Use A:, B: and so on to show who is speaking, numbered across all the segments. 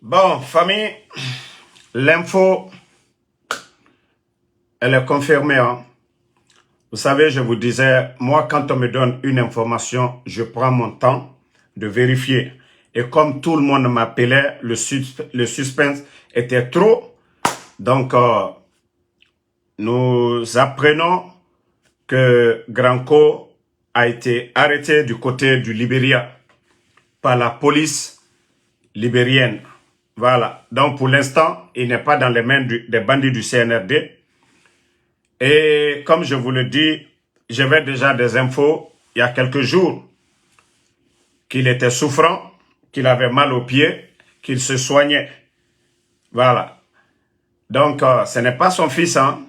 A: Bon, famille, l'info, elle est confirmée. Hein. Vous savez, je vous disais, moi, quand on me donne une information, je prends mon temps de vérifier. Et comme tout le monde m'appelait, le suspense était trop. Donc, nous apprenons que Granco a été arrêté du côté du Libéria par la police libérienne. Voilà. Donc, pour l'instant, il n'est pas dans les mains des bandits du CNRD. Et comme je vous le dis, j'avais déjà des infos il y a quelques jours qu'il était souffrant, qu'il avait mal aux pieds, qu'il se soignait. Voilà. Donc, ce n'est pas son fils, hein.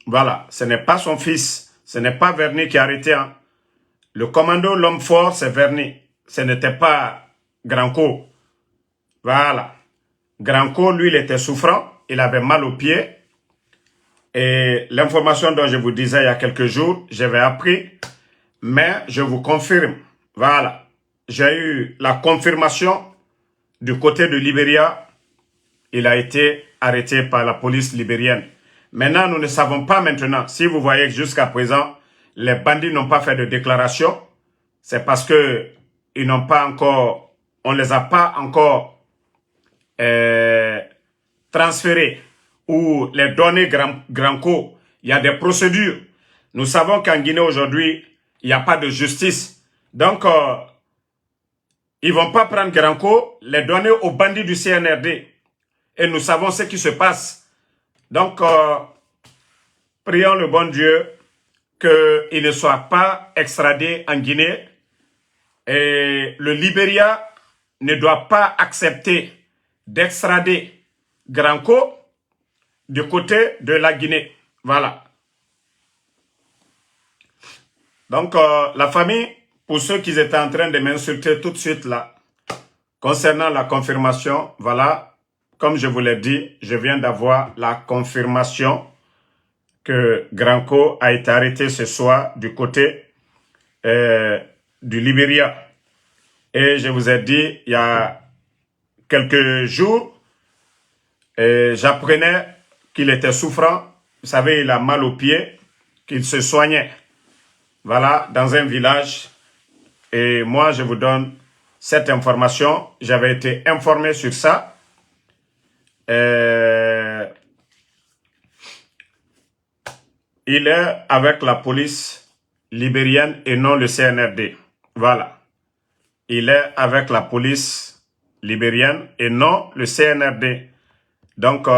A: Voilà. Ce n'est pas son fils. Ce n'est pas Verny qui a arrêté, hein. Le commando, l'homme fort, c'est Verny. Ce n'était pas Granco. Voilà. Granco, lui, il était souffrant. Il avait mal aux pieds. Et l'information dont je vous disais il y a quelques jours, j'avais appris, mais je vous confirme. Voilà. J'ai eu la confirmation du côté de Libéria. Il a été arrêté par la police libérienne. Maintenant, nous ne savons pas maintenant. Si vous voyez que jusqu'à présent, les bandits n'ont pas fait de déclaration, c'est parce que ils n'ont pas encore, on les a pas encore transférés ou les données Granco. Il y a des procédures. Nous savons qu'en Guinée aujourd'hui, il n'y a pas de justice. Donc, ils ne vont pas prendre Granco, les donner aux bandits du CNRD. Et nous savons ce qui se passe. Donc, prions le bon Dieu qu'il ne soit pas extradé en Guinée. Et le Libéria ne doit pas accepter d'extrader Granco du côté de la Guinée. Voilà. Donc, la famille, pour ceux qui étaient en train de m'insulter tout de suite là, concernant la confirmation, voilà, comme je vous l'ai dit, je viens d'avoir la confirmation que Granco a été arrêté ce soir du côté du Libéria. Et je vous ai dit, il y a quelques jours, j'apprenais qu'il était souffrant. Vous savez, il a mal aux pieds, qu'il se soignait. Voilà, dans un village. Et moi, je vous donne cette information. J'avais été informé sur ça. Il est avec la police libérienne et non le CNRD. Voilà. Il est avec la police libérienne et non le CNRD. Donc,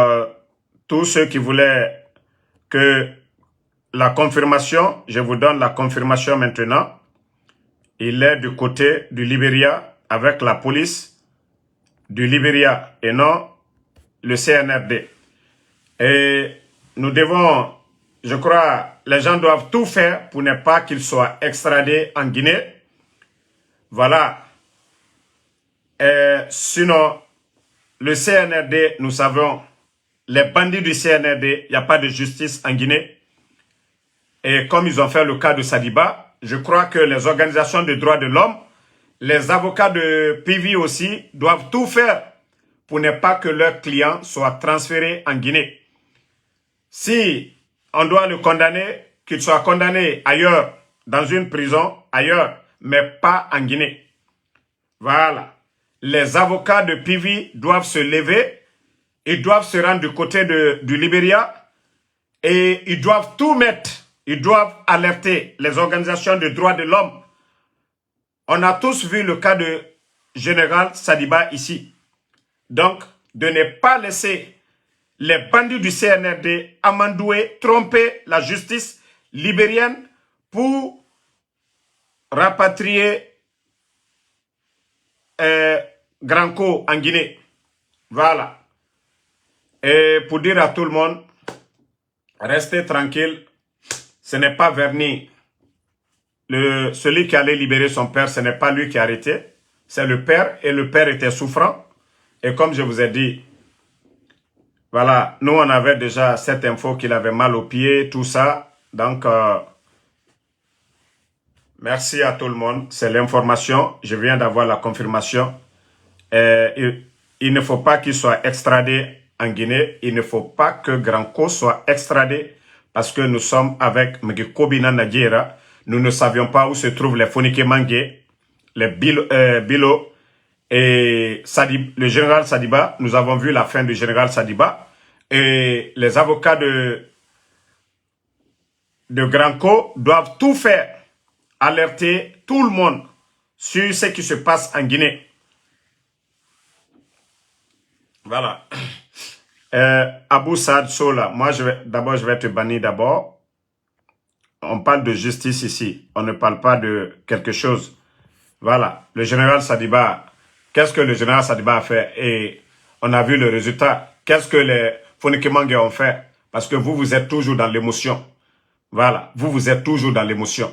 A: tous ceux qui voulaient que la confirmation, je vous donne la confirmation maintenant. Il est du côté du Libéria avec la police du Libéria et non le CNRD. Et nous devons, je crois, les gens doivent tout faire pour ne pas qu'il soit extradé en Guinée. Voilà. Et sinon, le CNRD, nous savons, les bandits du CNRD, il n'y a pas de justice en Guinée. Et comme ils ont fait le cas de Sadiba, je crois que les organisations de droits de l'homme, les avocats de PV aussi, doivent tout faire pour ne pas que leurs clients soient transférés en Guinée. Si on doit le condamner, qu'il soit condamné ailleurs, dans une prison, ailleurs, mais pas en Guinée. Voilà. Les avocats de PV doivent se lever, ils doivent se rendre du côté du Libéria et ils doivent tout mettre. Ils doivent alerter les organisations de droits de l'homme. On a tous vu le cas de Général Sadiba ici. Donc, de ne pas laisser les bandits du CNRD amandouer, tromper la justice libérienne pour rapatrier Granco en Guinée. Voilà. Et pour dire à tout le monde, restez tranquille. Ce n'est pas Verny, celui qui allait libérer son père, ce n'est pas lui qui a arrêté. C'est le père, et le père était souffrant. Et comme je vous ai dit, voilà, nous on avait déjà cette info qu'il avait mal aux pieds, tout ça. Donc, merci à tout le monde. C'est l'information. Je viens d'avoir la confirmation. Il il ne faut pas qu'il soit extradé en Guinée. Il ne faut pas que Granco soit extradé parce que nous sommes avec Mgekobina Nadjera. Nous ne savions pas où se trouvent les Fonike Mangue, les Bilo et le général Sadiba. Nous avons vu la fin du général Sadiba. Et les avocats de Granco doivent tout faire, alerter tout le monde sur ce qui se passe en Guinée. Voilà. Abou Saad Sola, moi je vais te bannir d'abord. On parle de justice ici, on ne parle pas de quelque chose. Voilà, le général Sadiba, qu'est-ce que le général Sadiba a fait? Et on a vu le résultat. Qu'est-ce que les Fonikemangue ont fait? Parce que vous êtes toujours dans l'émotion. Voilà, vous êtes toujours dans l'émotion.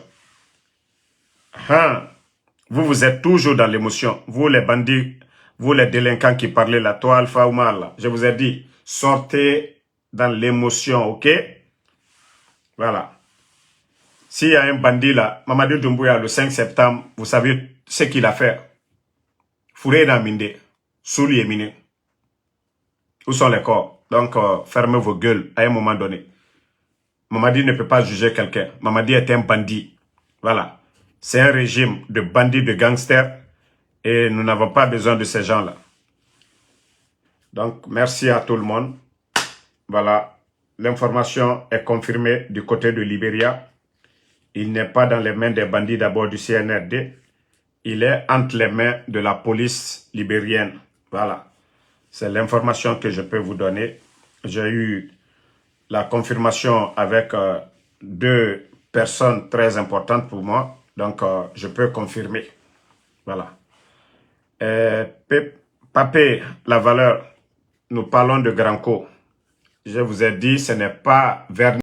A: Vous êtes toujours dans l'émotion. Vous les bandits, vous les délinquants qui parlez là, toi Alpha Oumar là, je vous ai dit, sortez dans l'émotion, ok? Voilà. S'il y a un bandit là, Mamadou Doumbouya le 5 septembre, vous savez ce qu'il a fait. Fouré Naminde, Souli et Mine. Où sont les corps? Donc, fermez vos gueules à un moment donné. Mamadi ne peut pas juger quelqu'un. Mamadi est un bandit. Voilà. C'est un régime de bandits, de gangsters. Et nous n'avons pas besoin de ces gens-là. Donc, merci à tout le monde. Voilà. L'information est confirmée du côté de Libéria. Il n'est pas dans les mains des bandits d'abord du CNRD. Il est entre les mains de la police libérienne. Voilà. C'est l'information que je peux vous donner. J'ai eu la confirmation avec 2 personnes très importantes pour moi. Donc, je peux confirmer. Voilà. Papé, la valeur, nous parlons de Granco. Je vous ai dit, ce n'est pas verni.